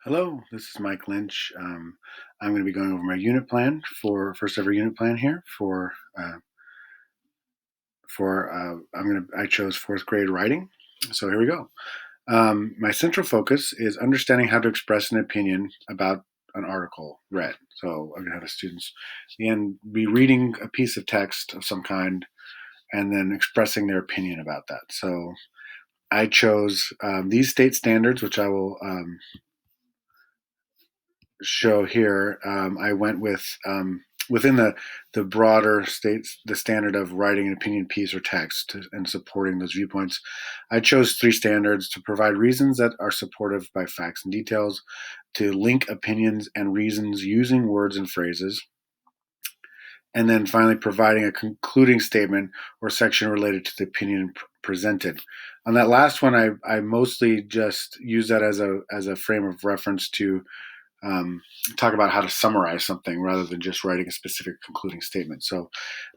Hello, this is Mike Lynch. I'm going to be going over my unit plan for first ever unit plan here I chose fourth grade writing. So here we go. My central focus is understanding how to express an opinion about an article read. So I'm going to have the students and be reading a piece of text of some kind and then expressing their opinion about that. So I chose these state standards, which I will show here. I went with within the broader states, the standard of writing an opinion piece or text and supporting those viewpoints. I chose three standards to provide reasons that are supportive by facts and details, to link opinions and reasons using words and phrases, and then finally providing a concluding statement or section related to the opinion presented. On that last one, I mostly just use that as a frame of reference to um, talk about how to summarize something rather than just writing a specific concluding statement. So,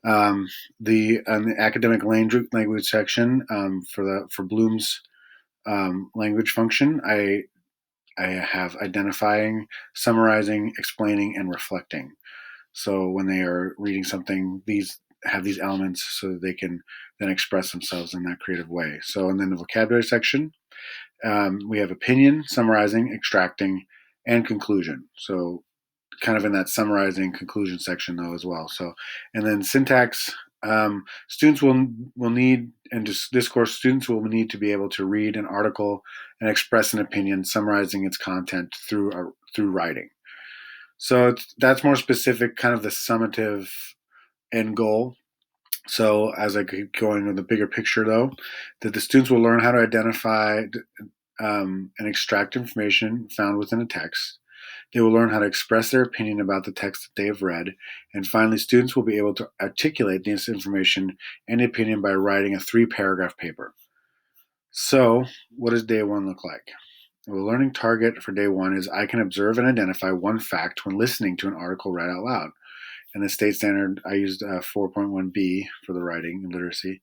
the academic language section for Bloom's language function, I have identifying, summarizing, explaining, and reflecting. So when they are reading something, these have these elements so that they can then express themselves in that creative way. So, and then the vocabulary section, we have opinion, summarizing, extracting, and conclusion. So kind of in that summarizing conclusion section though as well. So, and then syntax, students will need, and discourse students will need to be able to read an article and express an opinion, summarizing its content through writing. So that's more specific, kind of the summative end goal. So as I keep going with the bigger picture, though, that the students will learn how to identify and extract information found within a text. They will learn how to express their opinion about the text that they have read. And finally, students will be able to articulate this information and opinion by writing a 3-paragraph paper. So, what does day one look like? The learning target for day one is I can observe and identify one fact when listening to an article read out loud. And the state standard, I used 4.1b for the writing and literacy.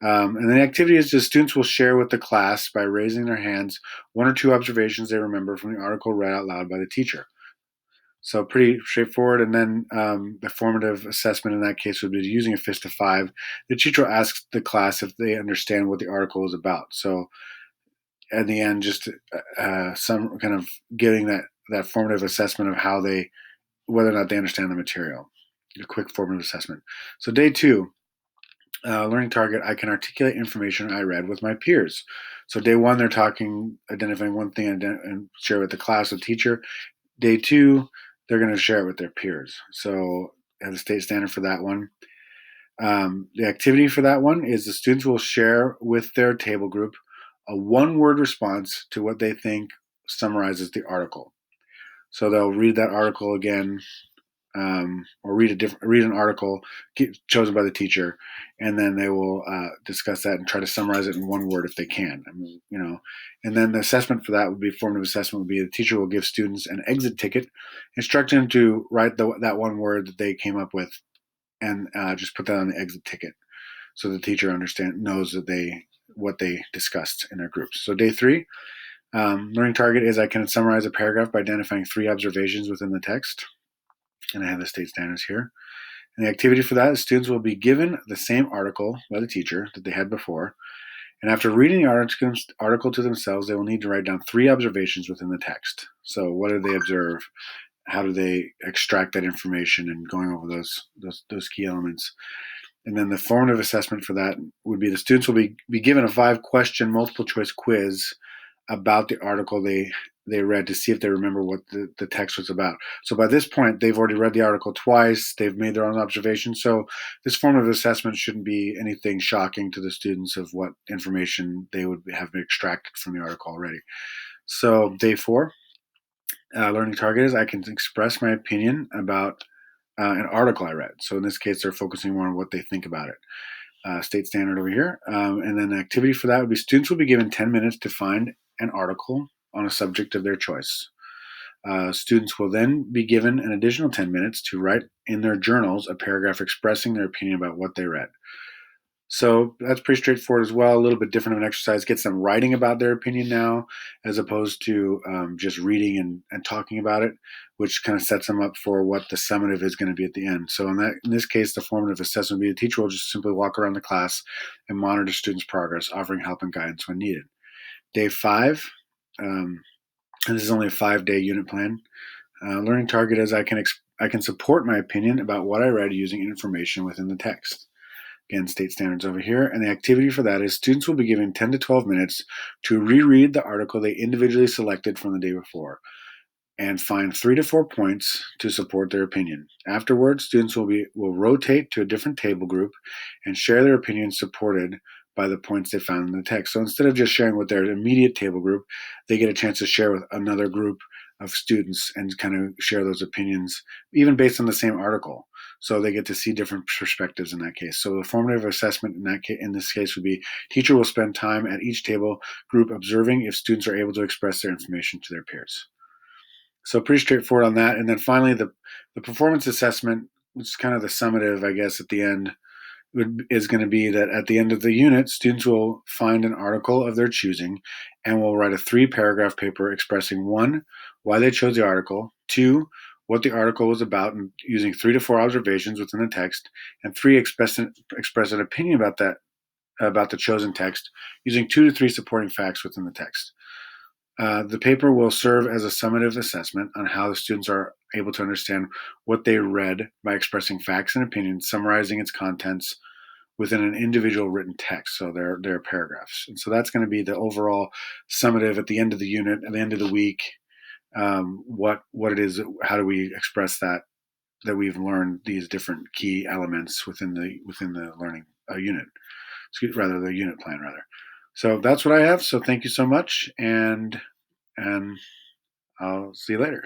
And the activity is just students will share with the class by raising their hands one or two observations they remember from the article read out loud by the teacher. So pretty straightforward. And then the formative assessment in that case would be using a fist of five. The teacher will ask the class if they understand what the article is about. So at the end, just some kind of giving that formative assessment of how they, whether or not they understand the material. A quick formative assessment. So day two, learning target, I can articulate information I read with my peers. So day one, they're talking, identifying one thing and share with the class or teacher. Day two, they're going to share it with their peers. So as a state standard for that one. The activity for that one is the students will share with their table group a one-word response to what they think summarizes the article. So they'll read that article again, or read an article chosen by the teacher, and then they will discuss that and try to summarize it in one word if they can. I mean, and then the assessment for that would be formative assessment would be the teacher will give students an exit ticket, instruct them to write that one word that they came up with, and just put that on the exit ticket, so the teacher knows that what they discussed in their groups. So day three, learning target is I can summarize a paragraph by identifying 3 observations within the text, and I have the state standards here. And the activity for that is students will be given the same article by the teacher that they had before, and after reading the article to themselves, they will need to write down 3 observations within the text. So what did they observe? How do they extract that information, and going over those key elements. And then the formative assessment for that would be the students will be given a 5-question multiple choice quiz about the article they read to see if they remember what the text was about. So by this point, they've already read the article twice. They've made their own observations. So this formative assessment shouldn't be anything shocking to the students of what information they would have extracted from the article already. So day 4, learning target is I can express my opinion about an article I read. So in this case, they're focusing more on what they think about it. State standard over here. And then the activity for that would be students will be given 10 minutes to find an article on a subject of their choice. Students will then be given an additional 10 minutes to write in their journals a paragraph expressing their opinion about what they read. So that's pretty straightforward as well. A little bit different of an exercise. Gets them writing about their opinion now, as opposed to just reading and talking about it, which kind of sets them up for what the summative is going to be at the end. So in this case, the formative assessment would be the teacher will just simply walk around the class and monitor students' progress, offering help and guidance when needed. Day 5, um, and this is only a 5-day unit plan. Learning target is I can support my opinion about what I read using information within the text. Again, state standards over here. And the activity for that is students will be given 10 to 12 minutes to reread the article they individually selected from the day before and find 3 to 4 points to support their opinion. Afterwards, students will rotate to a different table group and share their opinions supported by the points they found in the text. So instead of just sharing with their immediate table group, they get a chance to share with another group of students and kind of share those opinions, even based on the same article. So they get to see different perspectives in that case. So the formative assessment in this case would be teacher will spend time at each table group observing if students are able to express their information to their peers. So pretty straightforward on that. And then finally, the performance assessment, which is kind of the summative, I guess, at the end, is going to be that at the end of the unit, students will find an article of their choosing and will write a 3-paragraph paper expressing 1, why they chose the article, 2, what the article was about, and using 3 to 4 observations within the text, and 3, express an opinion about the chosen text using 2 to 3 supporting facts within the text. The paper will serve as a summative assessment on how the students are able to understand what they read by expressing facts and opinions, summarizing its contents within an individual written text. So they're paragraphs. And so that's going to be the overall summative at the end of the unit, at the end of the week. What it is, how do we express that we've learned these different key elements within the learning unit, the unit plan rather. So that's what I have. So thank you so much, and I'll see you later.